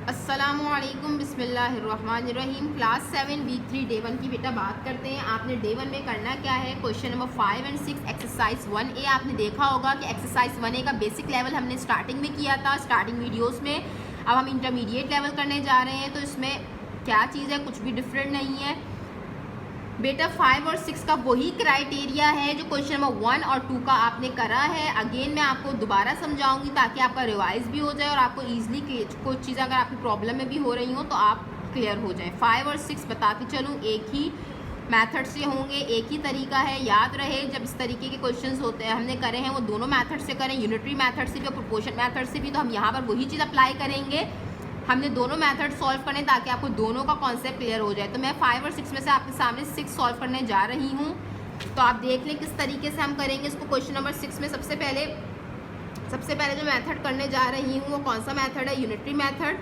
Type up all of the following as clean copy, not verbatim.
अस्सलामुअलैकुम बिस्मिल्लाहिर्रहमानिर्रहीम। Class 7 week 3 day 1 की बेटा बात करते हैं। आपने डे 1 में करना क्या है, question number 5 and 6 exercise 1A। आपने देखा होगा कि एक्सरसाइज 1A का बेसिक लेवल हमने स्टार्टिंग में किया था, स्टार्टिंग वीडियोस में। अब हम इंटरमीडिएट लेवल करने जा रहे हैं, तो इसमें क्या चीज़ है, कुछ भी डिफरेंट नहीं है बेटा। 5 और 6 का वही क्राइटेरिया है जो क्वेश्चन नंबर 1 और 2 का आपने करा है। अगेन मैं आपको दोबारा समझाऊंगी ताकि आपका रिवाइज भी हो जाए और आपको ईजिली कुछ चीज़ें अगर आपकी प्रॉब्लम में भी हो रही हो तो आप क्लियर हो जाए। 5 और 6 बताती चलूँ, एक ही मेथड से होंगे, एक ही तरीका है। याद रहे जब इस तरीके के क्वेश्चंस होते हैं हमने करे हैं वो दोनों मेथड से करें, यूनिटरी मेथड से भी और प्रोपोर्शन मेथड से भी। तो हम यहाँ पर वही चीज़ अप्लाई करेंगे, हमने दोनों मेथड सॉल्व करने ताकि आपको दोनों का कॉन्सेप्ट क्लियर हो जाए। तो मैं 5 और 6 में से आपके सामने 6 सॉल्व करने जा रही हूँ, तो आप देख लें किस तरीके से हम करेंगे इसको। क्वेश्चन नंबर 6 में सबसे पहले जो मेथड करने जा रही हूँ वो कौन सा मेथड है, यूनिटरी मेथड।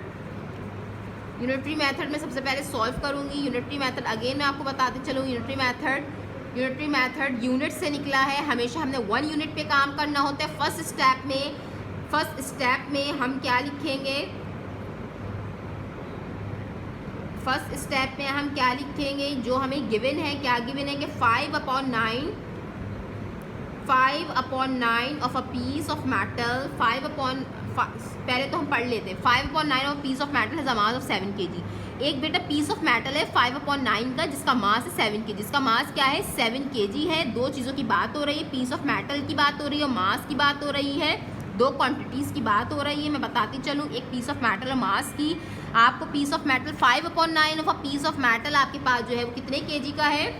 यूनिटरी मेथड में सबसे पहले सॉल्व करूँगी। यूनिटरी मेथड अगेन मैं आपको बताते चलूँ, यूनिटरी मेथड यूनिट से निकला है। हमेशा हमने 1 यूनिट पे काम करना होता है। फर्स्ट स्टेप में हम क्या लिखेंगे, फर्स्ट स्टेप में हम क्या लिखेंगे जो हमें गिवन है। क्या गिवन है कि 5/9 of a piece of metal, पहले तो हम पढ़ लेते हैं। 5/9 of piece of metal has a mass of 7 kg। एक बेटा पीस ऑफ मेटल है 5/9 का जिसका मास है 7 kg। जिसका मास क्या है, 7 kg है। दो चीज़ों की बात हो रही है, पीस ऑफ मेटल की बात हो रही है और मास की बात हो रही है। दो क्वांटिटीज़ की बात हो रही है। मैं बताती चलूँ, एक पीस ऑफ मेटल और मास की। आपको piece of metal 5/9 of a piece of metal आपके पास जो है वो कितने केजी का है।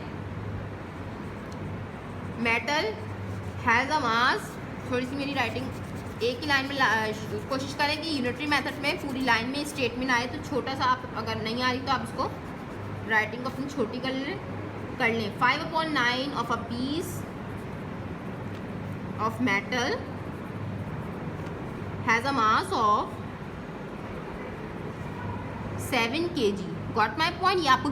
मेटल हैज़ अ मास, थोड़ी सी मेरी राइटिंग एक ही लाइन में कोशिश करें कि यूनिटरी मेथड में पूरी लाइन में स्टेटमेंट आए, तो छोटा सा आप अगर नहीं आ रही तो आप इसको राइटिंग को अपनी छोटी कर लें। 5/9 of a piece of metal has a mass of 7 kg। Got my point. ये आपको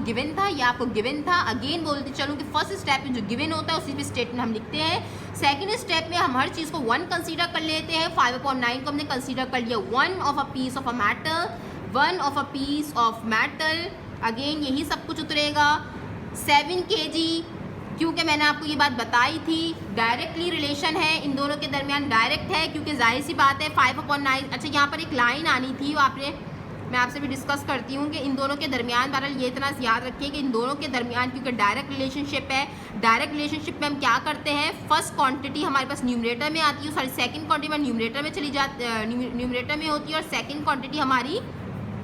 गिवन था। अगेन बोलते चलूँ कि फर्स्ट स्टेप में जो गिवन होता है उसी पे स्टेटमेंट हम लिखते हैं। सेकंड स्टेप में हम हर चीज़ को 1 कंसीडर कर लेते हैं। 5/9 को हमने कंसीडर कर लिया 1 of a piece of a metal. Again यही सब कुछ उतरेगा 7 kg, क्योंकि मैंने आपको ये बात बताई थी डायरेक्टली रिलेशन है इन दोनों के दरमियान, डायरेक्ट है क्योंकि जाहिर सी बात है 5/9। अच्छा, यहाँ पर एक लाइन आनी थी, वो मैं आपसे भी डिस्कस करती हूँ कि इन दोनों के दरमियान, बहरहाल ये इतना याद रखिए कि इन दोनों के दरमियान क्योंकि डायरेक्ट रिलेशनशिप है। डायरेक्ट रिलेशनशिप में हम क्या करते हैं, फर्स्ट क्वांटिटी हमारे पास न्यूमरेटर में आती है, सॉरी सेकंड क्वांटिटी न्यूमरेटर में चली जाती, न्यूमरेटर में होती है, और सेकंड क्वांटिटी हमारी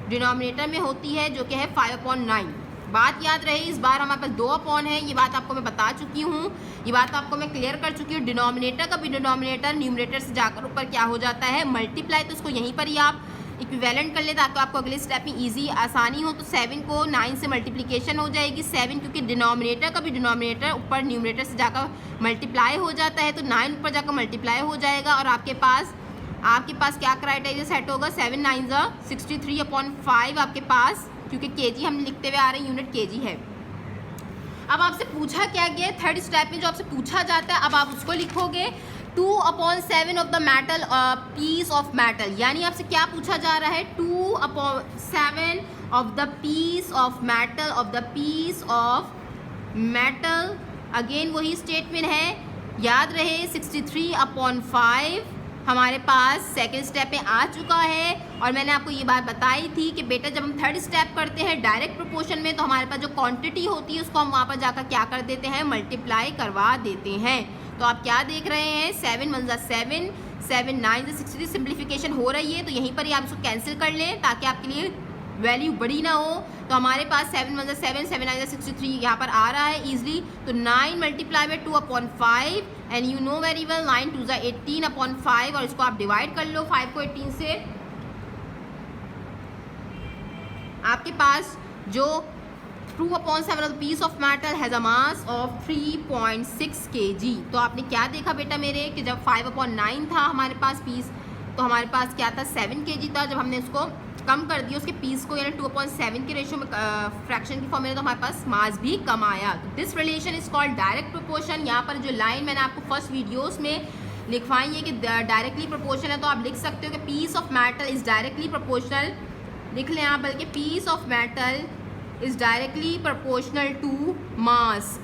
डिनोमिनेटर में होती है जो कि है 5/9। बात याद रहे, इस बार हमारे पास 2 है। ये बात आपको मैं बता चुकी हूँ, ये बात आपको मैं क्लियर कर चुकी हूँ। डिनोमिनेटर का भी डिनोमिनेटर न्यूमरेटर से जाकर ऊपर क्या हो जाता है, मल्टीप्लाई। तो इसको यहीं पर ही आप इक्विवेलेंट कर ले ताकि आपको अगले स्टेप में इजी आसानी हो। तो 7 को 9 से मल्टीप्लिकेशन हो जाएगी। 7 क्योंकि डिनोमिनेटर का भी डिनोमिनेटर ऊपर न्यूमरेटर से जाकर मल्टीप्लाई हो जाता है, तो 9 ऊपर जाकर मल्टीप्लाई हो जाएगा और आपके पास क्या क्राइटेरिया सेट होगा, 7 9 63/5 आपके पास, क्योंकि केजी हम लिखते हुए आ रहे हैं, यूनिट केजी है। अब आपसे पूछा क्या गया है, थर्ड स्टेप में जो आपसे पूछा जाता है अब आप उसको लिखोगे 2/7 of the metal piece of metal. यानी आपसे क्या पूछा जा रहा है, 2/7 of the piece of metal. Again वही स्टेटमेंट है, याद रहे 63/5 हमारे पास सेकेंड स्टेप में आ चुका है। और मैंने आपको ये बात बताई थी कि बेटा जब हम थर्ड स्टेप करते हैं डायरेक्ट प्रोपोर्शन में, तो हमारे पास जो क्वांटिटी होती है उसको हम वहाँ पर जाकर क्या कर देते हैं, मल्टीप्लाई करवा देते हैं। तो आप क्या देख रहे हैं, 7 1 7 7 9 63 सिंप्लीफिकेशन हो रही है, तो यहीं पर ही आप इसको कैंसिल कर लें ताकि आपके लिए वैल्यू बड़ी ना हो। तो हमारे पास 7 1 7 7 9 63 यहाँ पर आ रहा है ईजिली। तो 9 multiply by 2/5 and you know very well 9 2 18/5, और इसको आप डिवाइड कर लो 5 को 18 से। आपके पास जो 2/7 of piece of metal has a mass of 3.6 kg। तो आपने क्या देखा बेटा मेरे कि जब 5/9 था हमारे पास पीस, तो हमारे पास क्या था, 7 kg था। जब हमने उसको कम कर दिया उसके पीस को, यानी 2/7 के रेशियो में फ्रैक्शन की फॉर्म में, तो हमारे पास मास भी कम आया। तो this relation is called direct proportion. यहाँ पर जो लाइन मैंने आपको फर्स्ट वीडियोस में लिखवाई है कि डायरेक्टली प्रोपोर्शनल है, तो आप लिख सकते हो कि piece of metal is directly proportional लिख लें आप, बल्कि piece of metal is directly proportional to mass.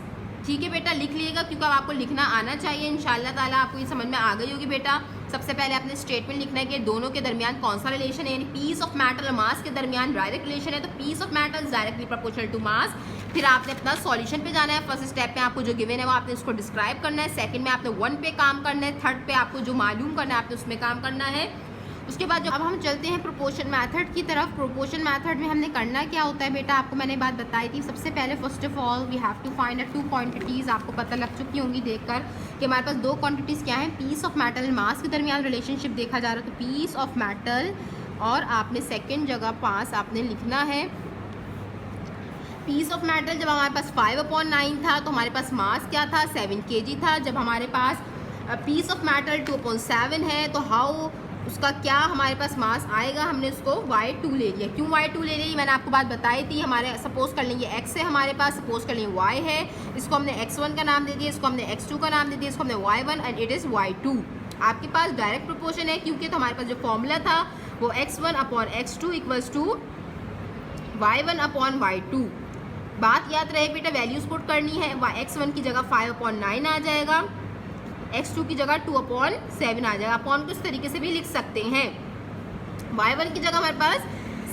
ठीक है बेटा, लिख लीजिएगा, क्योंकि अब आपको लिखना आना चाहिए। इंशाल्लाह ताला आपको ये समझ में आ गई होगी बेटा। सबसे पहले आपने स्टेटमेंट लिखना है कि दोनों के दरमियान कौन सा रिलेशन है, यानी पीस ऑफ मेटल और मास के दरमियान डायरेक्ट रिलेशन है, तो piece of metal is directly proportional to mass. फिर आपने अपना सॉल्यूशन पे जाना है। फर्स्ट स्टेप में आपको जो गिवन है वो आपने उसको डिस्क्राइब करना है। सेकंड में आपने 1 पे काम करना है। थर्ड पे आपको जो मालूम करना है आपने उसमें काम करना है। उसके बाद जो अब हम चलते हैं प्रोपोर्शन मेथड की तरफ। प्रोपोर्शन मेथड में हमने करना क्या होता है बेटा, आपको मैंने बात बताई थी। सबसे पहले first of all we have to find 2 quantities. आपको पता लग चुकी होंगी देखकर कि हमारे पास 2 क्वांटिटीज़ क्या हैं, piece of metal and mass के दरमियान रिलेशनशिप देखा जा रहा है, तो पीस ऑफ मेटल, और आपने सेकेंड जगह पास आपने लिखना है पीस ऑफ मेटल। जब हमारे पास 5/9 था तो हमारे पास मास क्या था, 7 kg था। जब हमारे पास पीस ऑफ मेटल 2/7 है तो हाउ उसका क्या हमारे पास मास आएगा, हमने उसको y2 ले लिया। क्यों y2 ले लिया, मैंने आपको बात बताई थी। हमारे सपोज कर लेंगे x है हमारे पास, सपोज कर लेंगे y है, इसको हमने x1 का नाम दे दिया, इसको हमने x2 का नाम दे दिया, इसको हमने y1 and it is y2। आपके पास डायरेक्ट प्रोपोर्शन है, क्योंकि तो हमारे पास जो फॉर्मूला था वो x1/x2 इक्वल्स टू y1/y2। बात याद रहे बेटा, वैल्यूज पुट करनी है। x1 की जगह 5/9 आ जाएगा, x2 की जगह 2/7 आ जाएगा। अपॉन को इस तरीके से भी लिख सकते हैं। y1 की जगह हमारे पास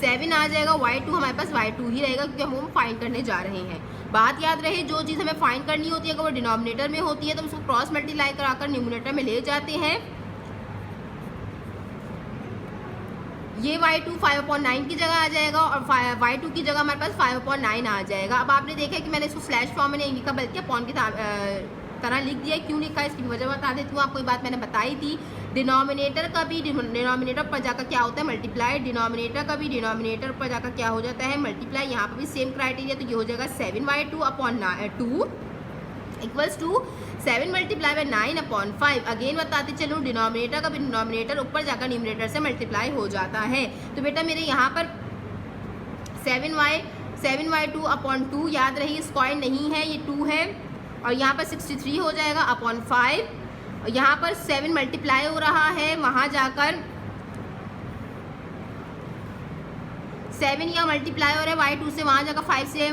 7 आ जाएगा, y2 हमारे पास y2 ही रहेगा, क्योंकि हम फाइंड करने जा रहे हैं। बात याद रहे, जो चीज़ हमें फाइंड करनी होती है अगर वो डिनोमिनेटर में होती है तो हम उसको क्रॉस मल्टीप्लाई कराकर न्यूमरेटर में ले जाते हैं। ये y2 5/9 की जगह आ जाएगा और y2 की जगह हमारे पास 5/9 आ जाएगा। अब आपने देखा कि मैंने इसको स्लैश फॉर्म में नहीं लिखा बल्कि अपॉन की तरह लिख दिया। क्यों लिखा है इसकी वजह बता देती हूँ आपको। ये बात मैंने बताई थी, डिनोमिनेटर का भी डिनोमिनेटर पर जाकर क्या होता है, मल्टीप्लाई। डिनोमिनेटर का भी डिनोमिनेटर पर जाकर क्या हो जाता है, मल्टीप्लाई। यहाँ पर भी सेम क्राइटेरिया, तो ये हो जाएगा 7y2/2 equals to 7 multiply by 9/5। Again बताते चलूँ, डिनोमिनेटर का भी डिनोमिनेटर ऊपर जाकर न्यूमरेटर से मल्टीप्लाई हो जाता है। तो बेटा मेरे यहाँ पर 7y2/2 याद रही, स्क्वायर नहीं है, ये 2 है, और यहाँ पर 63 हो जाएगा अपॉन 5। और यहाँ पर 7 मल्टीप्लाई हो रहा है, वहाँ जाकर 7 यहाँ मल्टीप्लाई हो रहा है y2 से, वहाँ जाकर 5 से,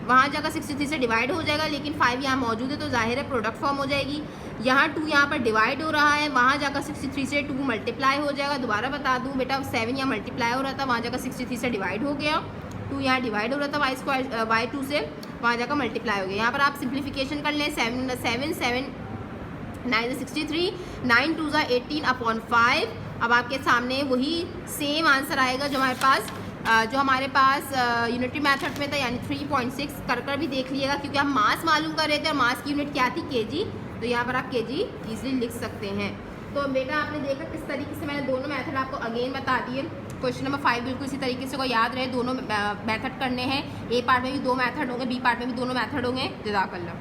वहाँ जाकर 63 से डिवाइड हो जाएगा, लेकिन 5 यहाँ मौजूद है तो जाहिर है प्रोडक्ट फॉर्म हो जाएगी। यहाँ 2 यहाँ पर डिवाइड हो रहा है, वहाँ जाकर 63 से 2 मल्टीप्लाई हो जाएगा। दोबारा बता दूँ बेटा, 7 यहाँ मल्टीप्लाई हो रहा था, वहाँ जाकर 63 से डिवाइड हो गया। 2 यहाँ डिवाइड हो रहा था y2 से, वहाँ जाकर मल्टीप्लाई हो गया। यहाँ पर आप सिंप्लीफिकेशन कर लें, 7 9 63, 9 2 18/5। अब आपके सामने वही सेम आंसर आएगा जो हमारे पास यूनिटरी मेथड में था, यानी 3.6 कर भी देख लीजिएगा, क्योंकि हम मास मालूम कर रहे थे और मास की यूनिट क्या थी, kg। तो यहाँ पर आप kg ईजिली लिख सकते हैं। तो बेटा आपने देखा किस तरीके से मैंने दोनों मेथड आपको अगेन बता दिए। क्वेश्चन नंबर 5 बिल्कुल इसी तरीके से को याद रहे, दोनों मेथड करने हैं। ए पार्ट में भी 2 मेथड होंगे, बी पार्ट में भी दोनों मेथड होंगे। जज़ाकल्लाह।